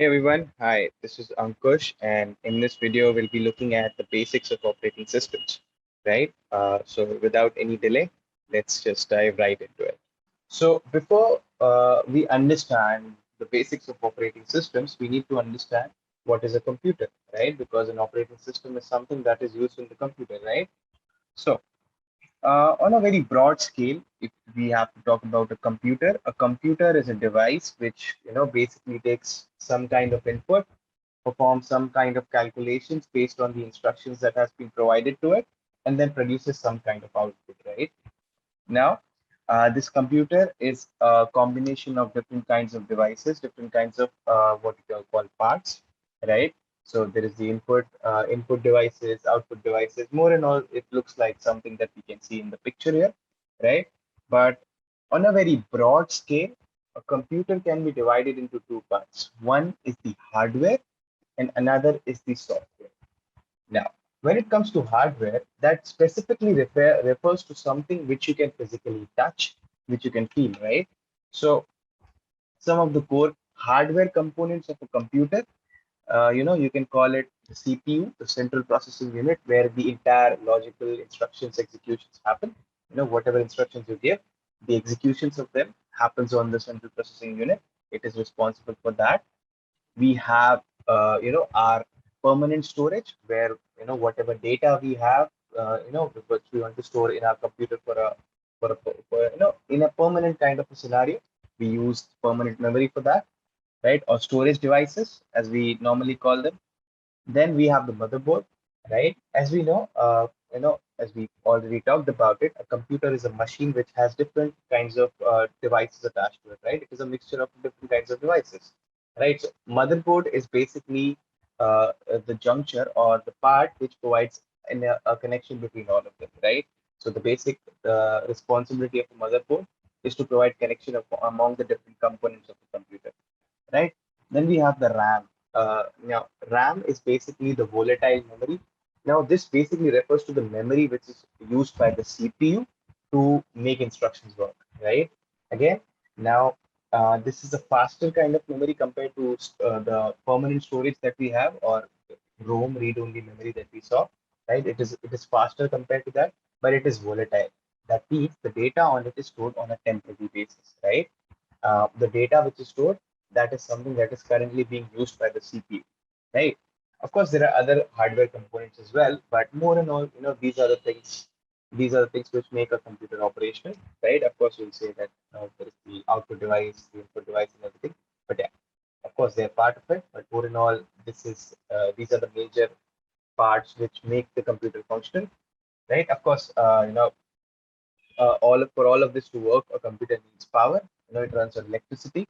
Hey everyone, hi, this is Ankush, and in this video, we'll be looking at the basics of operating systems, right? So, without any delay, let's just dive right into it. So, before we understand the basics of operating systems, we need to understand what is a computer, right? Because an operating system is something that is used in the computer, right? So, on a very broad scale, if we have to talk about a computer is a device which basically takes some kind of input, performs some kind of calculations based on the instructions that has been provided to it, and then produces some kind of output. Right now, this computer is a combination of different kinds of devices, different kinds of what you can call parts, right? So there is the input devices, output devices. More and all, it looks like something that we can see in the picture here, right? But on a very broad scale, a computer can be divided into two parts. One is the hardware, and another is the software. Now, when it comes to hardware, that specifically refers to something which you can physically touch, which you can feel, right? So, some of the core hardware components of a computer, you can call it the CPU, the central processing unit, where the entire logical instructions executions happen. Whatever instructions you give, the executions of them happens on the central processing unit. It is responsible for that. We have our permanent storage, where whatever data we have, which we want to store in our computer for in a permanent kind of a scenario, we use permanent memory for that, right? Or storage devices, as we normally call them. Then we have the motherboard, right? As we know, as we already talked about it, a computer is a machine which has different kinds of devices attached to it, right? It is a mixture of different kinds of devices, right? So motherboard is basically the juncture or the part which provides a connection between all of them, right? So the basic responsibility of a motherboard is to provide connection among the different components of the computer, right? Then we have the RAM. Now, RAM is basically the volatile memory. Now, this basically refers to the memory which is used by the CPU to make instructions work, right? Again, now this is a faster kind of memory compared to the permanent storage that we have, or ROM, read-only memory that we saw, right? It is faster compared to that, but it is volatile. That means the data on it is stored on a temporary basis, right? The data which is stored, that is something that is currently being used by the CPU, right? Of course, there are other hardware components as well, but more and all, these are the things. These are the things which make a computer operational, right? Of course, we'll say that there is the output device, the input device, and everything. But yeah, of course, they're part of it. But more in all, these are the major parts which make the computer functional, right? Of course, for all of this to work, a computer needs power. It runs on electricity,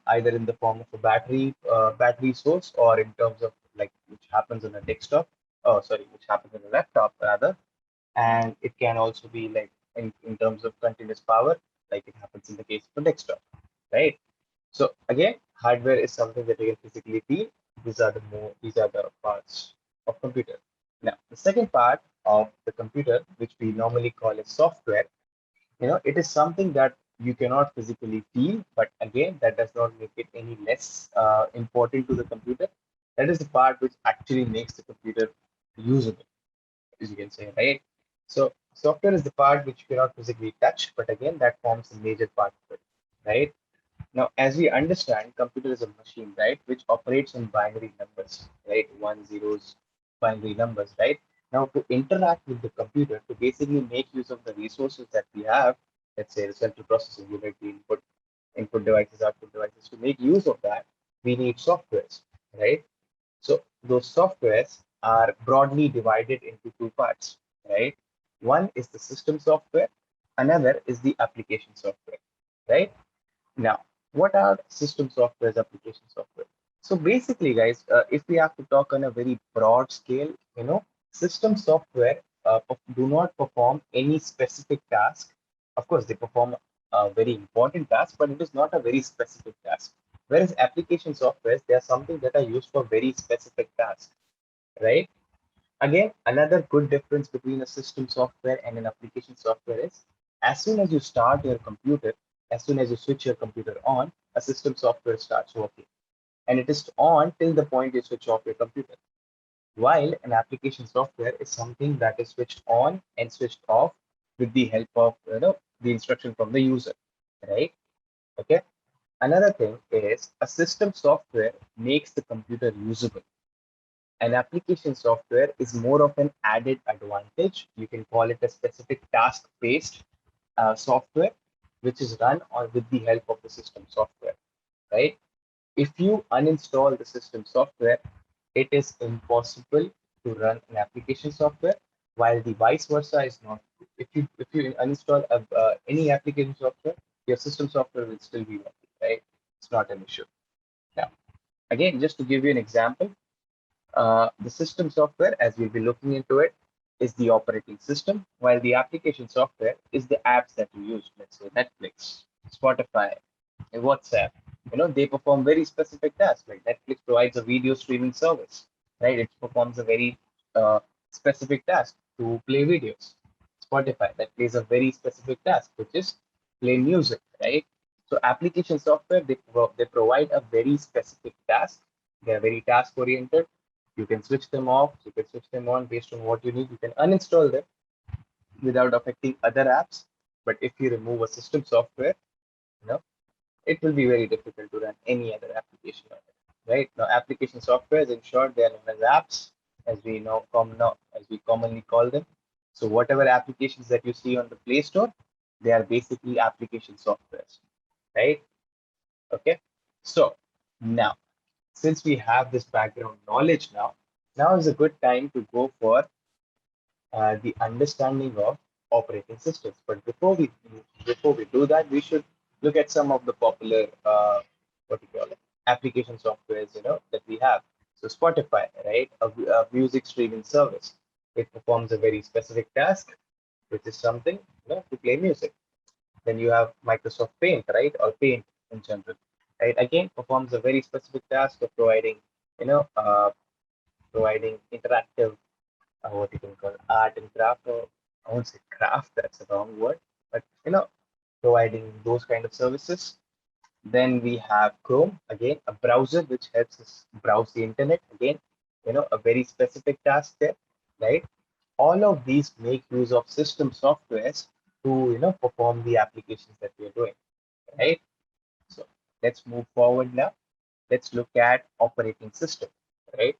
either in the form of a battery source, or in terms of like which happens on a desktop. Oh, sorry, which happens on a laptop rather. And it can also be like in terms of continuous power, like it happens in the case of a desktop, right? So again, hardware is something that you can physically feel. These are the parts of computer. Now, the second part of the computer, which we normally call as software, it is something that you cannot physically feel, but again, that does not make it any less important to the computer. That is the part which actually makes the computer usable, as you can say, right? So software is the part which you cannot physically touch, but again, that forms a major part of it, right? Now, as we understand, computer is a machine, right, which operates on binary numbers, right, one zeros, binary numbers, right. Now, to interact with the computer, to basically make use of the resources that we have, let's say the central processing unit, the input devices, output devices, to make use of that, we need softwares, right. So those softwares are broadly divided into two parts, right. One is the system software, another is the application software, right. Now, what are system softwares, application software? So basically, guys, if we have to talk on a very broad scale, system software do not perform any specific task. Of course, they perform a very important task, but it is not a very specific task. Whereas application softwares, they are something that are used for very specific tasks, right? Again, another good difference between a system software and an application software is, as soon as you start your computer, as soon as you switch your computer on, a system software starts working. and it is on till the point you switch off your computer. While an application software is something that is switched on and switched off with the help of the instruction from the user, right? Okay. Another thing is a system software makes the computer usable. An application software is more of an added advantage. You can call it a specific task-based software, which is run on with the help of the system software, right? If you uninstall the system software, it is impossible to run an application software, while the vice versa is not true. If you uninstall any application software, your system software will still be working, right? It's not an issue. Now, again, just to give you an example, the system software, as we'll be looking into it, is the operating system, while the application software is the apps that you use. Let's say Netflix, Spotify, and WhatsApp. They perform very specific tasks. Like Netflix provides a video streaming service, right? It performs a very specific task to play videos. Spotify, that plays a very specific task, which is play music, right? So application software, they provide a very specific task. They are very task oriented. You can switch them off, you can switch them on based on what you need. You can uninstall them without affecting other apps. But if you remove a system software, you know, it will be very difficult to run any other application on it. Right? Now, application softwares, in short, they are known as apps, as we commonly call them. So whatever applications that you see on the Play Store, they are basically application softwares, right? Okay. So now, since we have this background knowledge now is a good time to go for the understanding of operating systems. But before we do that, we should look at some of the popular what do you call it application softwares that we have. So Spotify, right, a music streaming service. It performs a very specific task, which is something to play music. Then you have Microsoft Paint, right, or Paint in general, right? Again, performs a very specific task of providing, you know, uh, providing interactive, what you can call art and craft, or I won't say craft, that's the wrong word, but providing those kind of services. Then we have Chrome, again, a browser which helps us browse the internet. Again, a very specific task there, right? All of these make use of system softwares to perform the applications that we are doing, right? So let's move forward now. Let's look at operating system, right?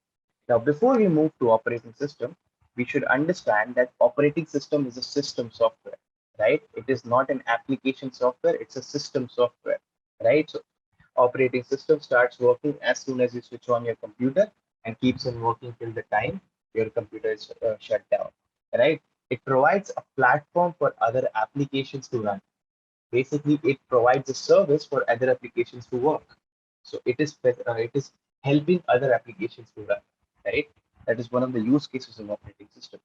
Now, before we move to operating system, we should understand that operating system is a system software, right? It is not an application software, it's a system software, right? So operating system starts working as soon as you switch on your computer and keeps on working till the time your computer is shut down, right? It provides a platform for other applications to run. Basically, it provides a service for other applications to work. So it is helping other applications to run, right? That is one of the use cases of operating system.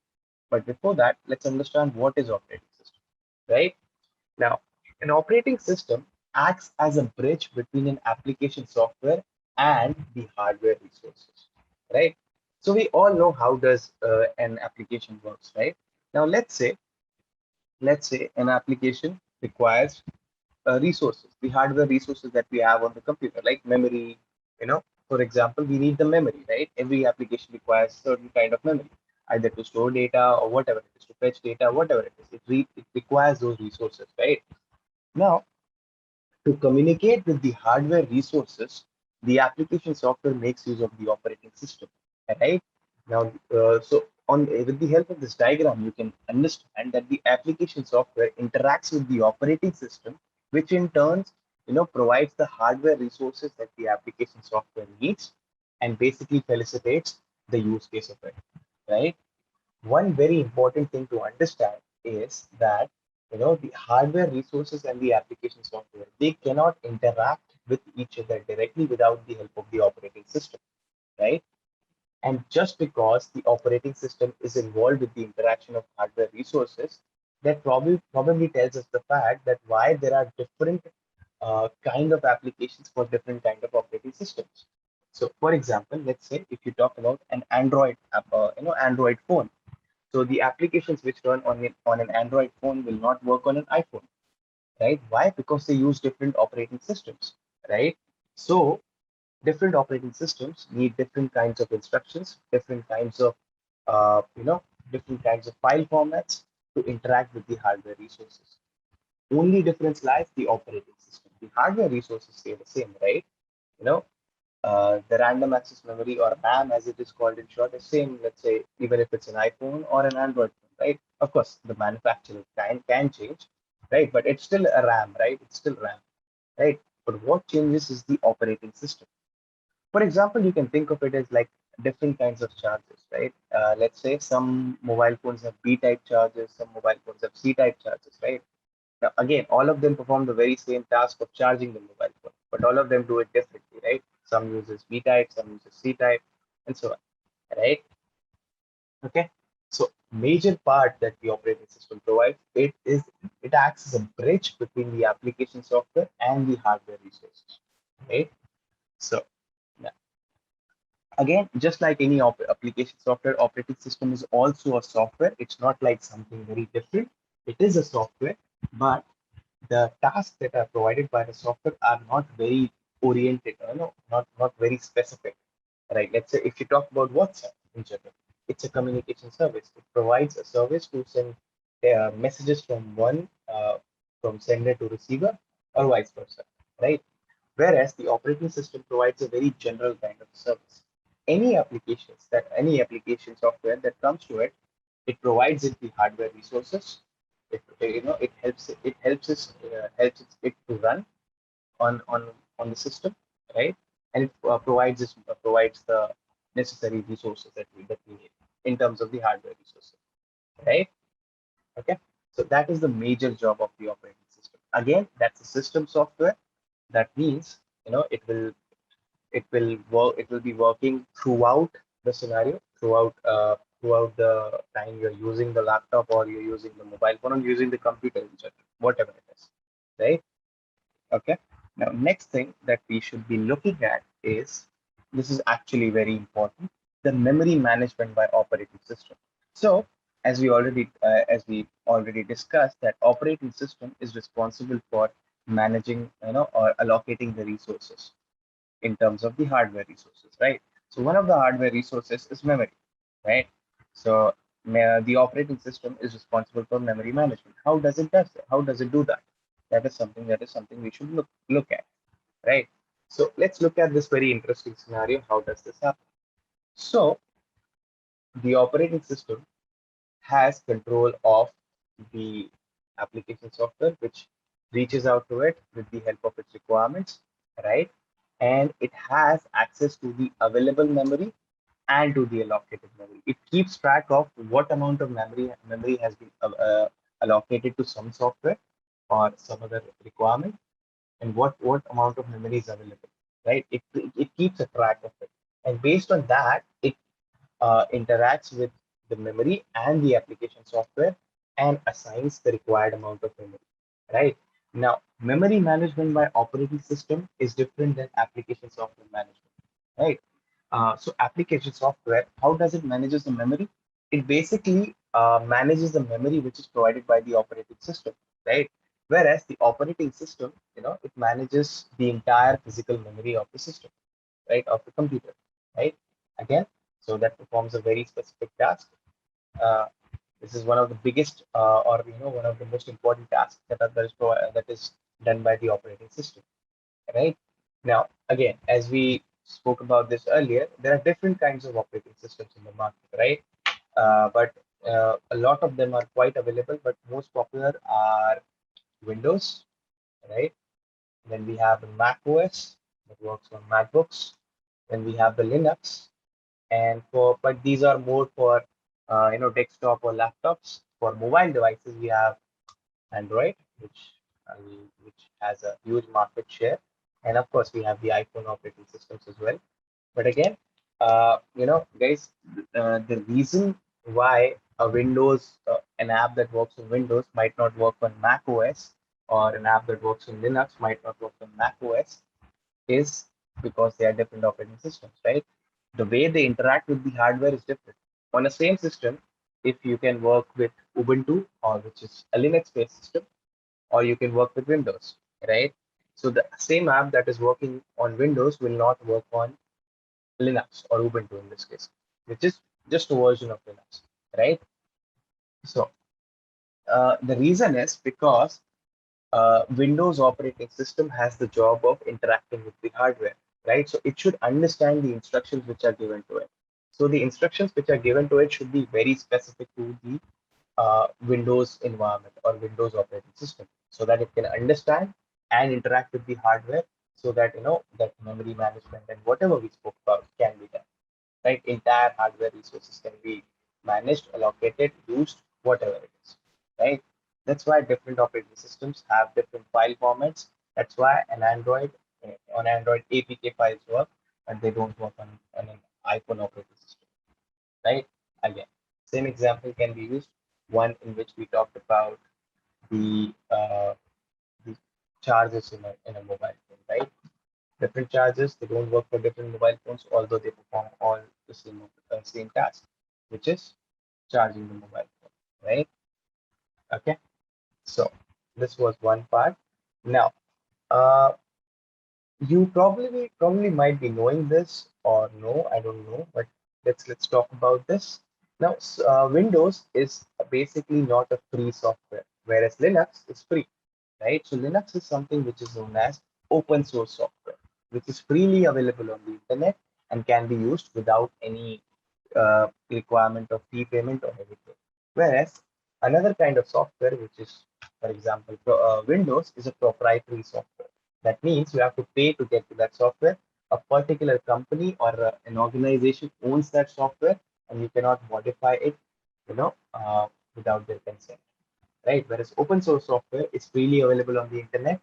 But before that, let's understand what is operating system, right? Now, an operating system acts as a bridge between an application software and the hardware resources, right? So we all know how does an application works, right? Now let's say an application requires resources, the hardware resources that we have on the computer, like memory. For example, we need the memory, right? Every application requires certain kind of memory, either to store data or whatever it is, to fetch data, whatever it is. It requires those resources, right? Now, to communicate with the hardware resources, the application software makes use of the operating system, right? Now, so on with the help of this diagram, you can understand that the application software interacts with the operating system, which in turn, provides the hardware resources that the application software needs, and basically facilitates the use case of it, right? One very important thing to understand is that the hardware resources and the application software, they cannot interact with each other directly without the help of the operating system, right? And just because the operating system is involved with the interaction of hardware resources, that probably tells us the fact that why there are different kind of applications for different kind of operating systems. So for example, let's say if you talk about an Android app, Android phone, so the applications which run on an Android phone will not work on an iPhone, right? Why? Because they use different operating systems, right? So Different operating systems need different kinds of instructions, different kinds of different kinds of file formats to interact with the hardware resources. Only difference lies the operating system. The hardware resources stay the same, right? You know, the random access memory, or RAM as it is called in short, is same, let's say, even if it's an iPhone or an Android phone, right? Of course, the manufacturer can change, right? But it's still a RAM, right? It's still RAM, right? But what changes is the operating system. For example, you can think of it as like different kinds of chargers, right? Let's say some mobile phones have B-type chargers, some mobile phones have C-type chargers, right? Now, again, all of them perform the very same task of charging the mobile phone, but all of them do it differently, right? Some uses B-type, some uses C-type, and so on, right? Okay. So major part that the operating system provides, it acts as a bridge between the application software and the hardware resources, right? So yeah. Again, just like any application software, operating system is also a software. It's not like something very different. It is a software, but the tasks that are provided by the software are not very oriented, not very specific, right? Let's say if you talk about WhatsApp in general, it's a communication service. It provides a service to send messages from from sender to receiver, or vice versa, right? Whereas the operating system provides a very general kind of service. Any application software that comes to it, it provides it the hardware resources. It helps it to run on the system, right? And it provides the necessary resources that we need in terms of the hardware resources, right? Okay, so that is the major job of the operating system. Again, that's a system software. That means it will be working throughout the scenario, throughout the time you're using the laptop, or you're using the mobile phone, or using the computer in general, whatever it is, right? Okay. Now, next thing that we should be looking at is, this is actually very important, the memory management by operating system. So, as we already discussed, that operating system is responsible for managing, or allocating the resources in terms of the hardware resources, right? So one of the hardware resources is memory, right? So the operating system is responsible for memory management. How does it do that? That is something we should look at, right? So let's look at this very interesting scenario. How does this happen? So the operating system has control of the application software, which reaches out to it with the help of its requirements, right? And it has access to the available memory and to the allocated memory. It keeps track of what amount of memory has been allocated to some software or some other requirement, and what amount of memory is available, right? It keeps a track of it, and based on that, it interacts with the memory and the application software and assigns the required amount of memory, right? Now, memory management by operating system is different than application software management, right? So application software, how does it manages the memory? It basically manages the memory which is provided by the operating system, right? Whereas the operating system, it manages the entire physical memory of the system, right, of the computer, right? Again, so that performs a very specific task. Uh, this is one of the biggest, or one of the most important tasks that is done by the operating system, right? Now, again, as we spoke about this earlier, there are different kinds of operating systems in the market, right? But a lot of them are quite available, but most popular are Windows, right? Then we have the Mac OS that works on MacBooks. Then we have the Linux, but these are more for desktop or laptops. For mobile devices, we have Android, uh, which has a huge market share, and of course we have the iPhone operating systems as well. But again, guys, the reason why an app that works on Windows might not work on Mac OS, or an app that works on Linux might not work on Mac OS, is because they are different operating systems, right? The way they interact with the hardware is different. On the same system, if you can work with Ubuntu, or which is a Linux-based system, or you can work with Windows, right? So the same app that is working on Windows will not work on Linux or Ubuntu in this case, which is just a version of Linux, right? So the reason is because Windows operating system has the job of interacting with the hardware, right? So it should understand the instructions which are given to it. So the instructions which are given to it should be very specific to the Windows environment or Windows operating system, so that it can understand and interact with the hardware, so that that memory management and whatever we spoke about can be done, right? Entire hardware resources can be managed, allocated, used, whatever it is, right? That's why different operating systems have different file formats. That's why on Android APK files work, and they don't work on an iPhone operating system, right? Again, same example can be used. One in which we talked about the charges in a mobile phone, right? Different charges, they don't work for different mobile phones, although they perform all the same task, which is charging the mobile phone, right? Okay, so this was one part. Now, uh, you probably might be knowing this or no, I don't know, but let's talk about this. Now, Windows is basically not a free software, whereas Linux is free, right? So Linux is something which is known as open source software, which is freely available on the internet and can be used without any requirement of fee payment or anything. Whereas another kind of software, which is, for example, Windows, is a proprietary software. That means you have to pay to get to that software. A particular company or an organization owns that software, and you cannot modify it, without their consent, right? Whereas open source software is freely available on the internet,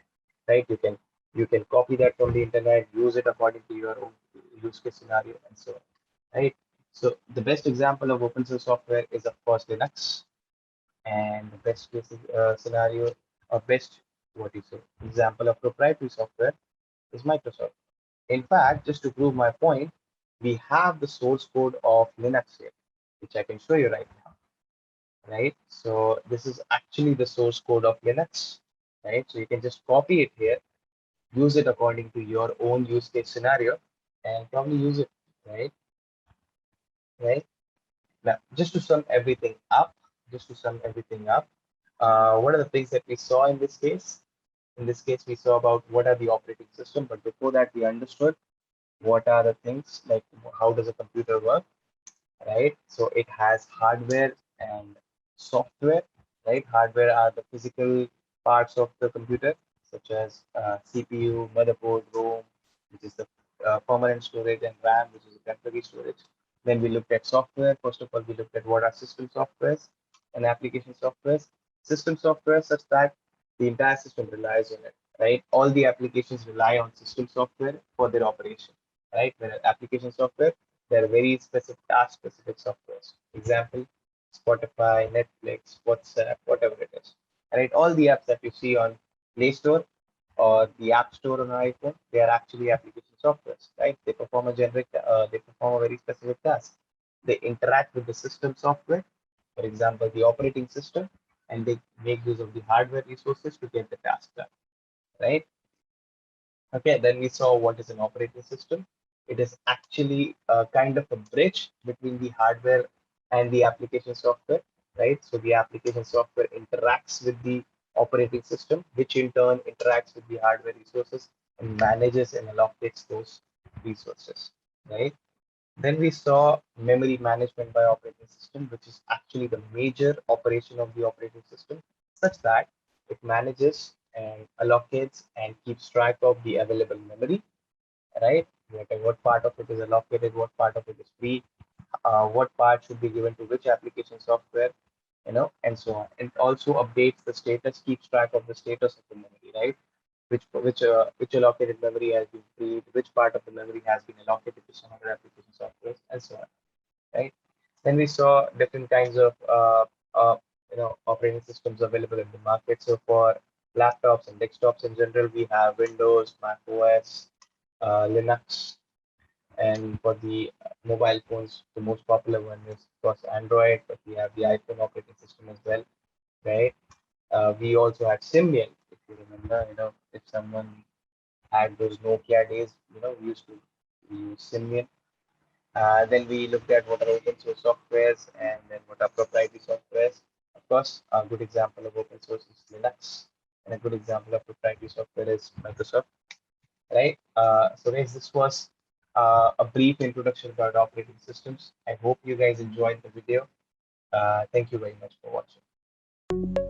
right? You can copy that from the internet, use it according to your own use case scenario, and so on, right? So the best example of open source software is of course Linux, and the best case scenario or best what you say example of proprietary software is Microsoft. In fact, just to prove my point, we have the source code of Linux here, which I can show you right now, right? So this is actually the source code of Linux, right? So you can just copy it here, use it according to your own use case scenario, and probably use it, right? Right? Now, just to sum everything up, what are the things that we saw in this case? In this case, we saw about what are the operating system, but before that, we understood what are the things like how does a computer work, right? So it has hardware and software, right? Hardware are the physical parts of the computer, such as CPU, motherboard, ROM, which is the permanent storage, and RAM, which is the temporary storage. Then we looked at software. First of all, we looked at what are system softwares and application softwares. System software such that the entire system relies on it, right? All the applications rely on system software for their operation, right? Whereas application software, they're very specific, task-specific softwares. Example, Spotify, Netflix, WhatsApp, whatever it is. Right? All the apps that you see on Play Store or the App Store on an iPhone, they are actually application softwares, right? They perform a very specific task. They interact with the system software, for example, the operating system, and they make use of the hardware resources to get the task done, right? Okay, then we saw what is an operating system. It is actually a kind of a bridge between the hardware and the application software, right? So the application software interacts with the operating system, which in turn interacts with the hardware resources and manages and allocates those resources, right? Then we saw memory management by operating system, which is actually the major operation of the operating system, such that it manages and allocates and keeps track of the available memory, right? What part of it is allocated, what part of it is free, what part should be given to which application software, and so on. It also updates the status, keeps track of the status of the memory, right? Which allocated memory has been freed, which part of the memory has been allocated to some other application software, and so on, right? Then we saw different kinds of operating systems available in the market. So for laptops and desktops in general, we have Windows, Mac OS, Linux, and for the mobile phones, the most popular one is of course Android, but we have the iPhone operating system as well, right? We also had Symbian, if you remember, if someone at those Nokia days. We used to use Symbian. Then we looked at what are open source softwares and then what are proprietary softwares. Of course, a good example of open source is Linux, and a good example of proprietary software is Microsoft, right? So guys, this was a brief introduction about operating systems. I hope you guys enjoyed the video. Thank you very much for watching.